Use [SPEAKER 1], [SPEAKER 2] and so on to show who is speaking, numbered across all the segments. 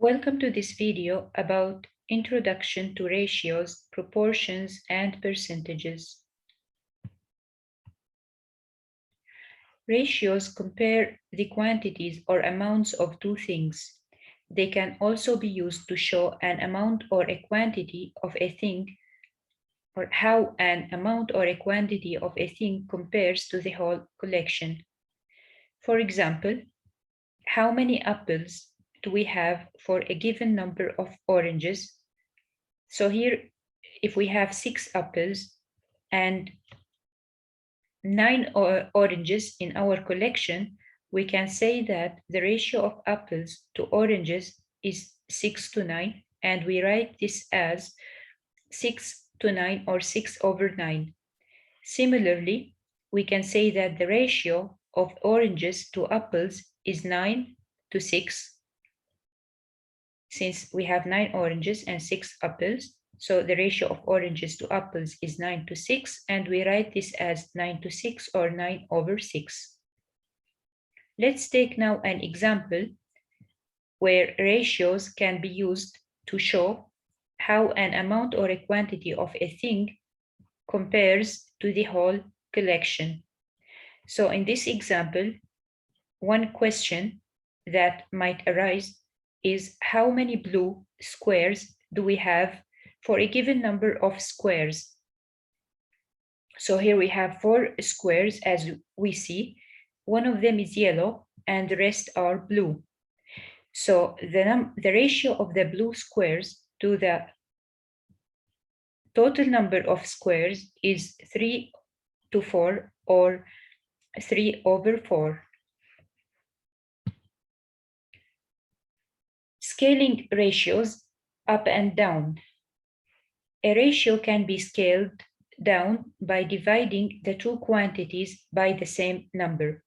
[SPEAKER 1] Welcome to this video about Introduction to Ratios, Proportions, and Percentages. Ratios compare the quantities or amounts of two things. They can also be used to show an amount or a quantity of a thing, or how an amount or a quantity of a thing compares to the whole collection. For example, how many apples do we have for a given number of oranges? So here, if we have 6 apples and 9 oranges in our collection, we can say that the ratio of apples to oranges is 6 to 9, and we write this as 6 to 9 or 6 over 9. Similarly, we can say that the ratio of oranges to apples is 9 to 6, since we have 9 oranges and 6 apples. So the ratio of oranges to apples is 9 to 6, and we write this as 9 to 6 or 9 over 6. Let's take now an example where ratios can be used to show how an amount or a quantity of a thing compares to the whole collection. So in this example, one question that might arise is how many blue squares do we have for a given number of squares? So here we have 4 squares as we see. One of them is yellow and the rest are blue. So the ratio of the blue squares to the total number of squares is 3 to 4 or 3 over 4. Scaling ratios up and down. A ratio can be scaled down by dividing the two quantities by the same number.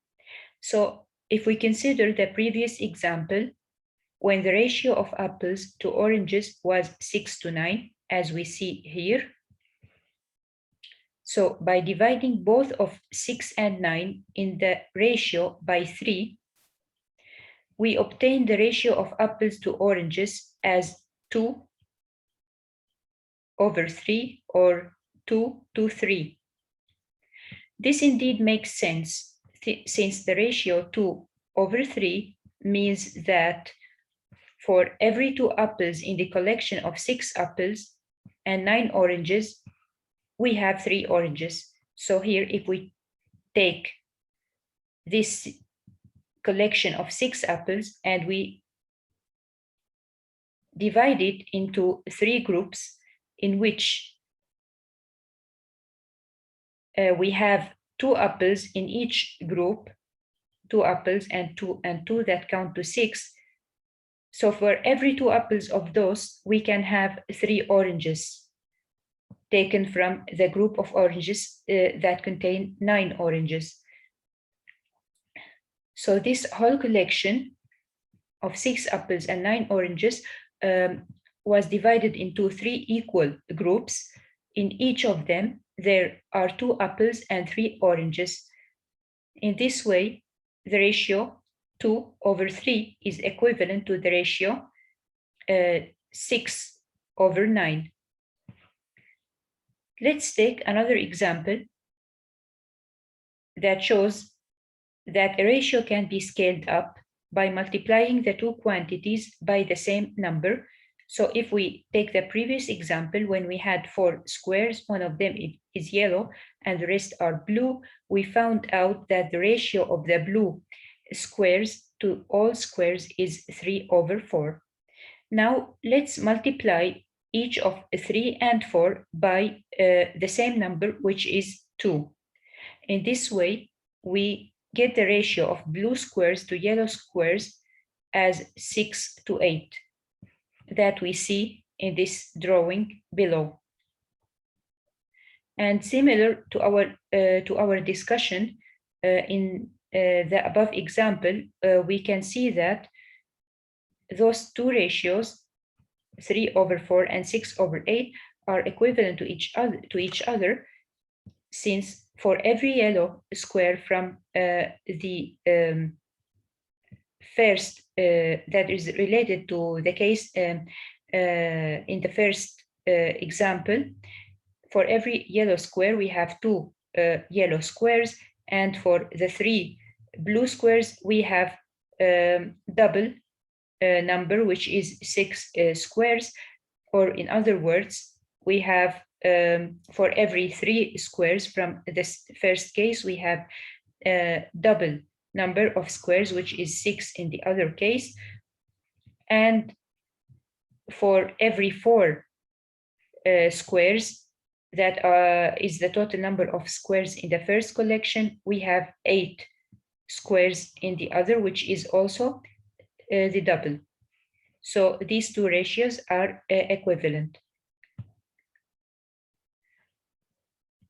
[SPEAKER 1] So if we consider the previous example, when the ratio of apples to oranges was 6 to 9, as we see here. So by dividing both of 6 and 9 in the ratio by 3, we obtain the ratio of apples to oranges as 2 over 3 or 2 to 3. This indeed makes sense, since the ratio 2 over 3 means that for every 2 apples in the collection of 6 apples and 9 oranges, we have 3 oranges. So here, if we take this collection of 6 apples and we divide it into 3 groups in which we have 2 apples in each group, 2 apples and 2 that count to 6. So for every 2 apples of those, we can have 3 oranges taken from the group of oranges that contain 9 oranges. So this whole collection of 6 apples and 9 oranges was divided into 3 equal groups. In each of them, there are 2 apples and 3 oranges. In this way, the ratio 2 over 3 is equivalent to the ratio 6 over 9. Let's take another example that shows that a ratio can be scaled up by multiplying the two quantities by the same number. So if we take the previous example, when we had 4 squares, one of them is yellow and the rest are blue, we found out that the ratio of the blue squares to all squares is 3 over 4. Now let's multiply each of 3 and 4 by the same number, which is 2. In this way, we get the ratio of blue squares to yellow squares as 6 to 8 that we see in this drawing below. And similar to our discussion in the above example, we can see that those two ratios, 3 over 4 and 6 over 8, are equivalent to each other, since for every yellow square from the first that is related to the case in the first example. For every yellow square, we have 2 yellow squares, and for the 3 blue squares, we have double number, which is 6 squares, or in other words, we have for every 3 squares from this first case, we have double number of squares, which is 6 in the other case. And for every 4 squares, that is the total number of squares in the first collection, we have 8 squares in the other, which is also the double. So these 2 ratios are equivalent.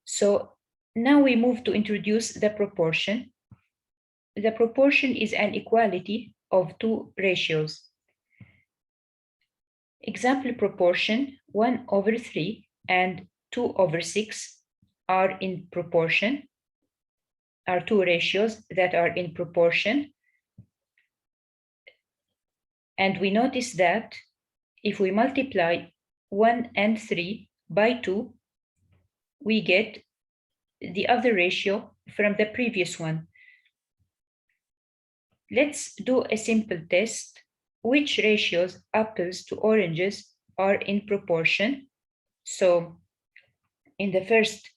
[SPEAKER 1] So now we move to introduce the proportion. The proportion is an equality of 2 ratios. Example proportion 1/3 and 2/6 are in proportion, are 2 ratios that are in proportion. And we notice that if we multiply 1 and 3 by 2, we get the other ratio from the previous one. Let's do a simple test. Which ratios, apples to oranges, are in proportion? So in the first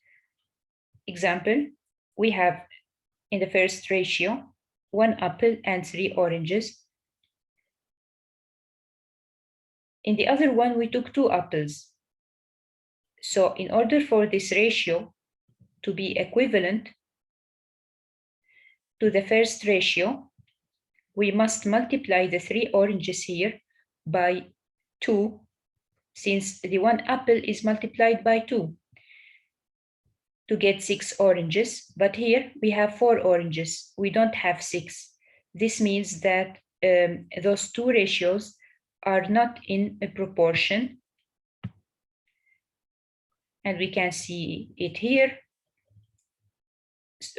[SPEAKER 1] example, we have in the first ratio 1 apple and 3 oranges. In the other one, we took 2 apples. So in order for this ratio to be equivalent to the first ratio, we must multiply the 3 oranges here by 2, since the 1 apple is multiplied by 2 to get 6 oranges. But here we have 4 oranges. We don't have 6. This means that those 2 ratios are not in a proportion. And we can see it here.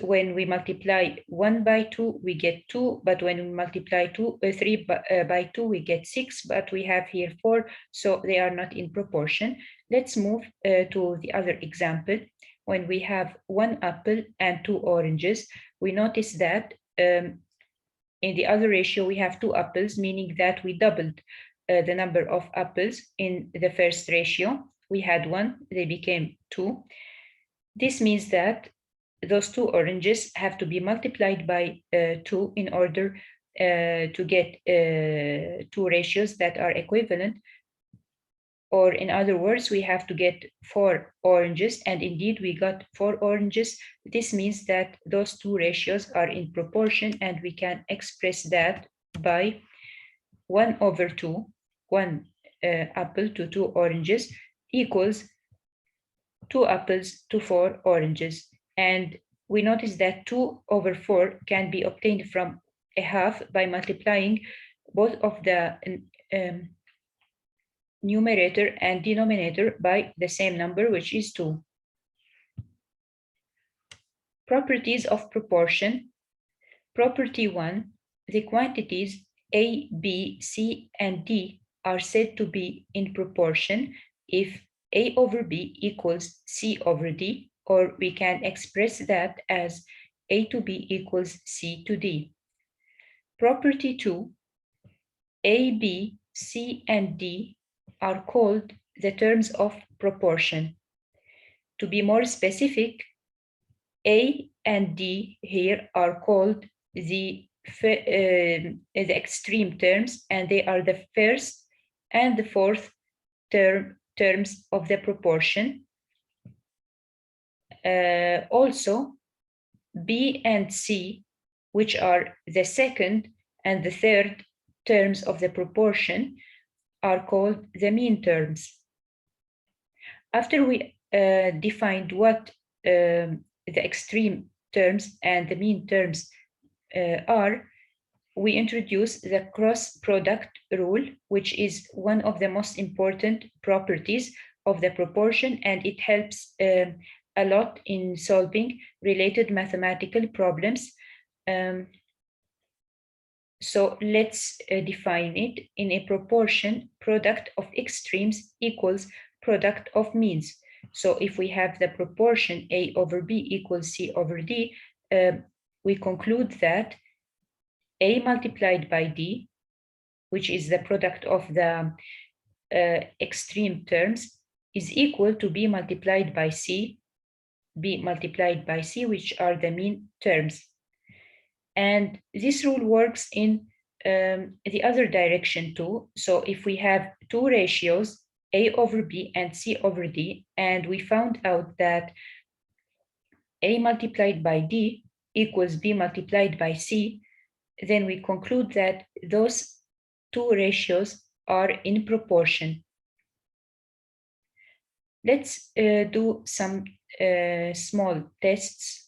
[SPEAKER 1] When we multiply 1 by 2, we get 2, but when we multiply 3 by 2, we get 6, but we have here 4, so they are not in proportion. Let's move to the other example. When we have 1 apple and 2 oranges, we notice that in the other ratio, we have 2 apples, meaning that we doubled the number of apples in the first ratio. We had 1, they became 2. This means that those 2 oranges have to be multiplied by 2 in order to get 2 ratios that are equivalent. Or in other words, we have to get 4 oranges, and indeed we got 4 oranges. This means that those 2 ratios are in proportion, and we can express that by 1/2, 1 apple to 2 oranges equals 2 apples to 4 oranges. And we notice that 2/4 can be obtained from a half by multiplying both of the numerator and denominator by the same number, which is 2. Properties of proportion. Property 1, the quantities A, B, C, and D are said to be in proportion if A/B equals C/D, or we can express that as A to B equals C to D. Property 2, A, B, C, and D are called the terms of proportion. To be more specific, A and D here are called the extreme terms, and they are the first and the fourth terms of the proportion. Also, B and C, which are the second and the third terms of the proportion, are called the mean terms. After we defined what the extreme terms and the mean terms are, we introduce the cross product rule, which is one of the most important properties of the proportion, and it helps a lot in solving related mathematical problems. So let's define it. In a proportion, product of extremes equals product of means. So if we have the proportion A over B equals C over D, we conclude that A multiplied by D, which is the product of the extreme terms, is equal to B multiplied by C, B multiplied by C, which are the mean terms. And this rule works in the other direction too. So if we have two ratios, A over B and C over D, and we found out that A multiplied by D equals B multiplied by C, then we conclude that those two ratios are in proportion. Let's do some small tests.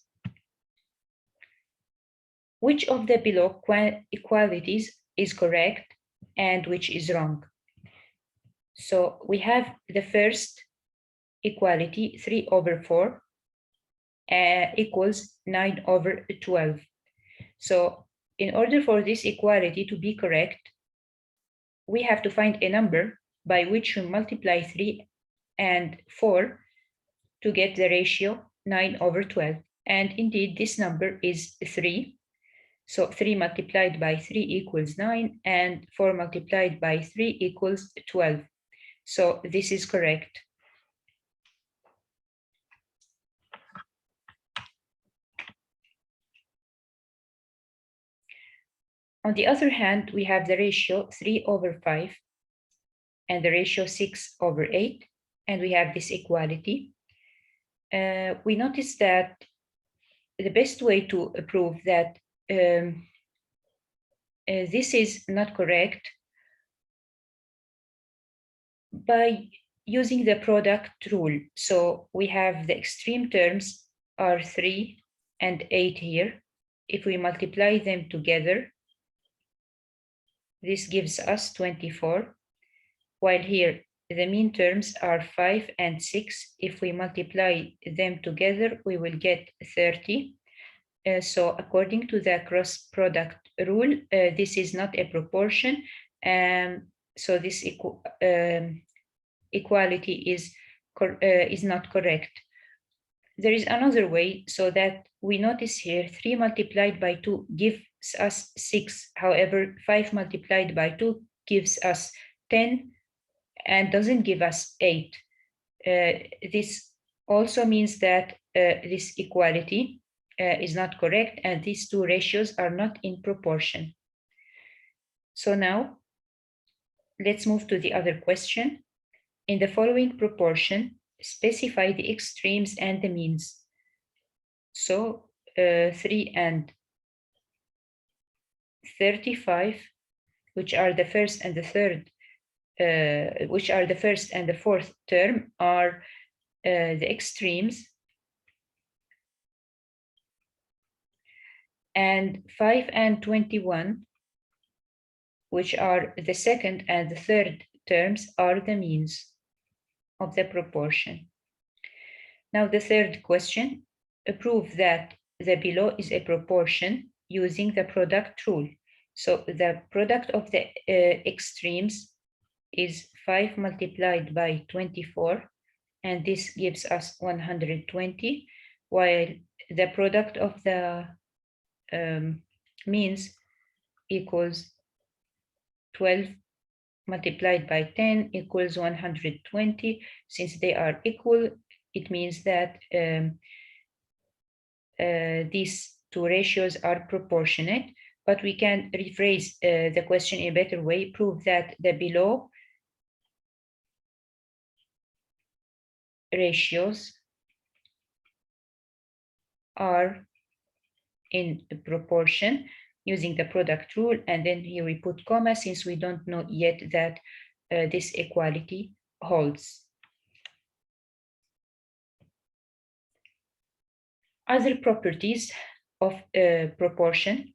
[SPEAKER 1] Which of the below equalities is correct and which is wrong? So we have the first equality, 3 over 4 equals 9 over 12. So in order for this equality to be correct, we have to find a number by which we multiply 3 and 4 to get the ratio 9 over 12. And indeed, this number is 3. So 3 multiplied by 3 equals 9, and 4 multiplied by 3 equals 12. So this is correct. On the other hand, we have the ratio 3 over 5 and the ratio 6 over 8, and we have this equality. We notice that the best way to prove that this is not correct by using the product rule. So we have the extreme terms are 3 and 8 here. If we multiply them together, this gives us 24, while here the mean terms are 5 and 6. If we multiply them together, we will get 30. So according to the cross product rule, this is not a proportion. So this equality is not correct. There is another way, so that we notice here 3 multiplied by 2 gives us 6. However, 5 multiplied by 2 gives us 10 and doesn't give us 8. This also means that this equality is not correct, and these two ratios are not in proportion. So now let's move to the other question. In the following proportion, specify the extremes and the means. So 3 and 35, which are the first and the third, which are the first and the fourth term, are the extremes. And 5 and 21, which are the second and the third terms, are the means of the proportion. Now the third question, prove that the below is a proportion using the product rule. So the product of the extremes is 5 multiplied by 24, and this gives us 120, while the product of the means equals 12 multiplied by 10 equals 120. Since they are equal, it means that these two ratios are proportionate, but we can rephrase the question in a better way, prove that the below ratios are in proportion using the product rule, and then here we put comma since we don't know yet that this equality holds. Other properties of proportion.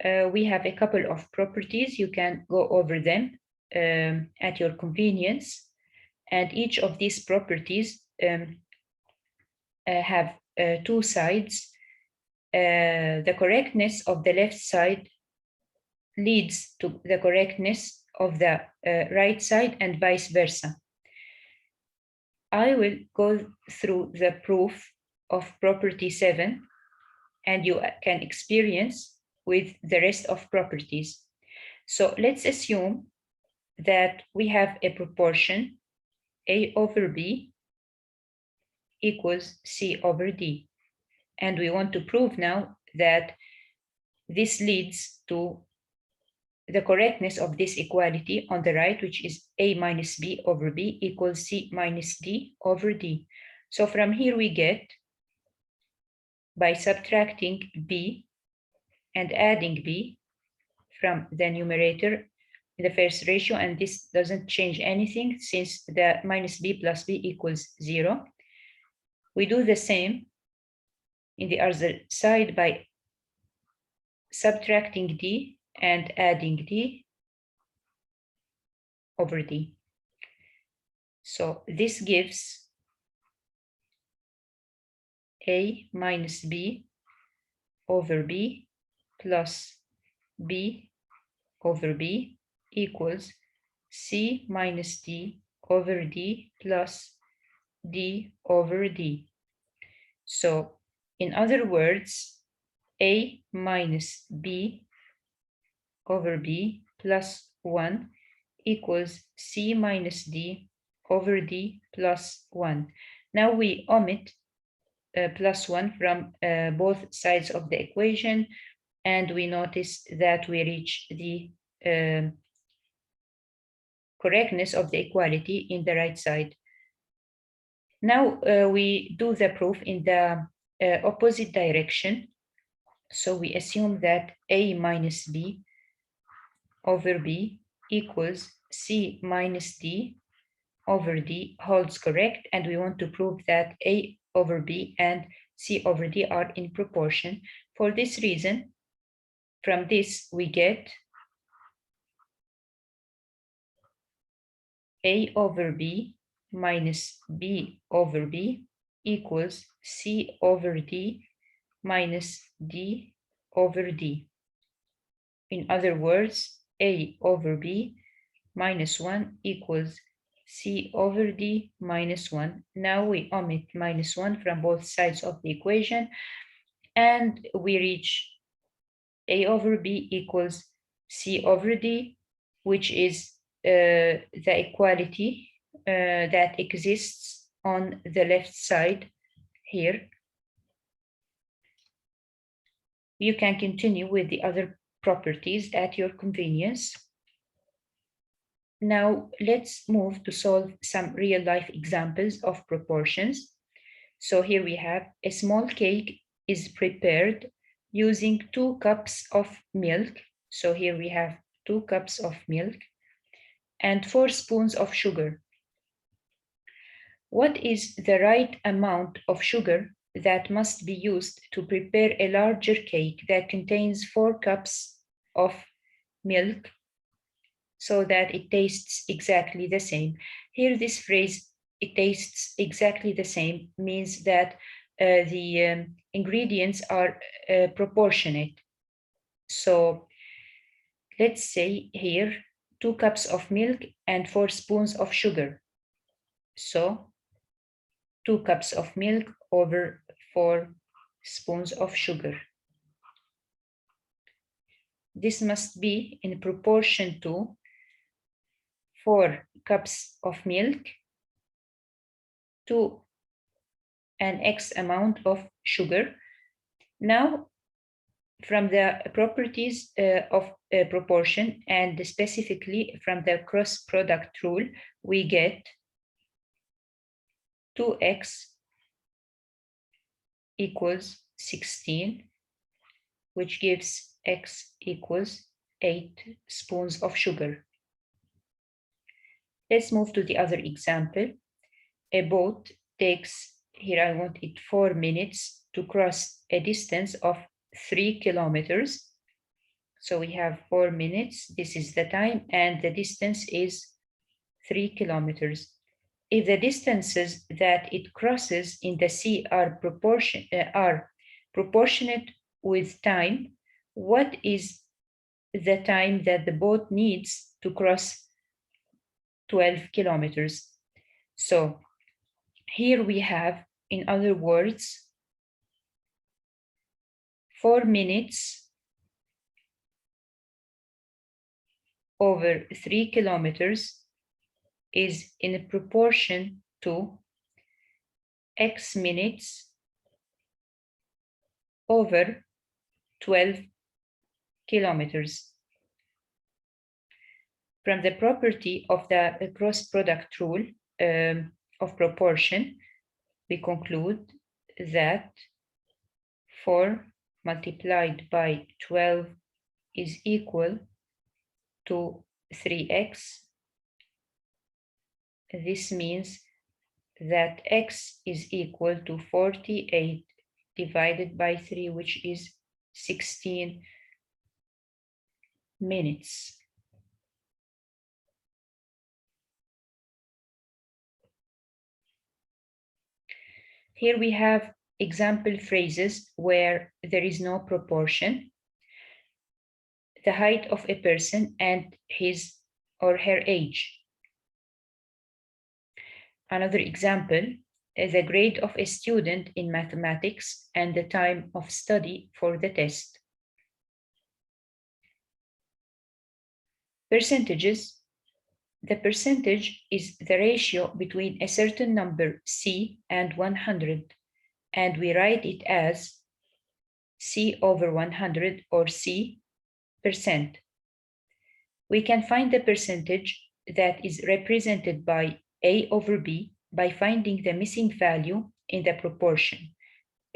[SPEAKER 1] We have a couple of properties. You can go over them at your convenience, and each of these properties have two sides. The correctness of the left side leads to the correctness of the right side and vice versa. I will go through the proof of property 7, and you can experience with the rest of properties. So let's assume that we have a proportion A over B equals C over D. And we want to prove now that this leads to the correctness of this equality on the right, which is A minus B over B equals C minus D over D. So from here we get, by subtracting B and adding B from the numerator in the first ratio, and this doesn't change anything since the minus B plus B equals 0. We do the same in the other side by subtracting D and adding D over D. So this gives A minus B over B plus B over B equals C minus D over D plus D over D. So in other words, A minus B over B plus 1 equals C minus D over D plus 1. Now we omit plus 1 from both sides of the equation, and we notice that we reach the correctness of the equality in the right side. Now we do the proof in the opposite direction. So we assume that A minus B over B equals C minus D over D holds correct, and we want to prove that A over B and C over D are in proportion. For this reason, from this we get A over B minus B over B equals C over D minus D over D. In other words, A over B minus 1 equals C over D minus 1. Now we omit minus 1 from both sides of the equation, and we reach A over B equals C over D, which is the equality that exists on the left side here. You can continue with the other properties at your convenience. Now let's move to solve some real-life examples of proportions. So here we have a small cake is prepared using 2 cups of milk. So here we have 2 cups of milk and 4 spoons of sugar. What is the right amount of sugar that must be used to prepare a larger cake that contains 4 cups of milk so that it tastes exactly the same? Here, this phrase, it tastes exactly the same, means that the ingredients are proportionate. So let's say here 2 cups of milk and 4 spoons of sugar. So 2 cups of milk over 4 spoons of sugar. This must be in proportion to 4 cups of milk to an X amount of sugar. Now, from the properties of proportion, and specifically from the cross product rule, we get 2x equals 16, which gives x equals 8 spoons of sugar. Let's move to the other example. A boat takes, here I want it 4 minutes to cross a distance of 3 kilometers. So we have 4 minutes, this is the time, and the distance is 3 kilometers. If the distances that it crosses in the sea are proportionate with time, what is the time that the boat needs to cross 12 kilometers. So here we have, in other words, 4 minutes over 3 kilometers is in proportion to X minutes over 12 kilometers. From the property of the cross product rule of proportion, we conclude that 4 multiplied by 12 is equal to 3x. This means that x is equal to 48 divided by 3, which is 16 minutes. Here we have example phrases where there is no proportion. The height of a person and his or her age. Another example is the grade of a student in mathematics and the time of study for the test. Percentages. The percentage is the ratio between a certain number C and 100, and we write it as C over 100 or C %. We can find the percentage that is represented by A over B by finding the missing value in the proportion.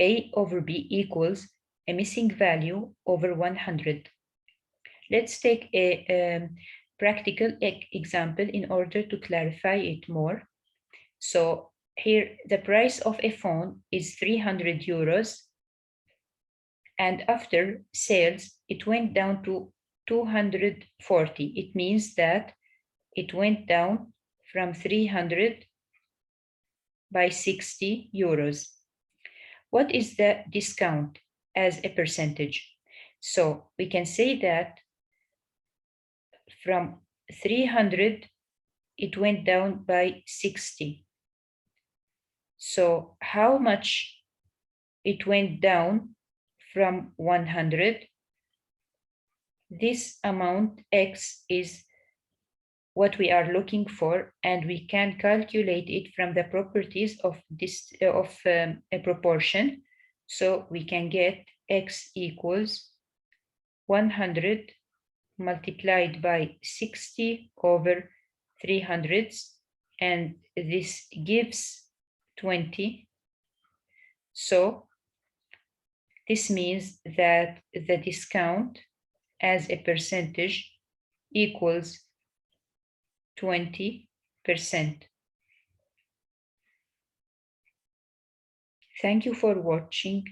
[SPEAKER 1] A over B equals a missing value over 100. Let's take a practical example in order to clarify it more. So here the price of a phone is 300 euros, and after sales it went down to 240. It means that it went down from 300 by 60 euros. What is the discount as a percentage? So we can say that from 300, it went down by 60. So how much it went down from 100? This amount X is what we are looking for, and we can calculate it from the properties of a proportion. So we can get X equals 100 multiplied by 60 over 300, and this gives 20. So this means that the discount as a percentage equals 20%. Thank you for watching.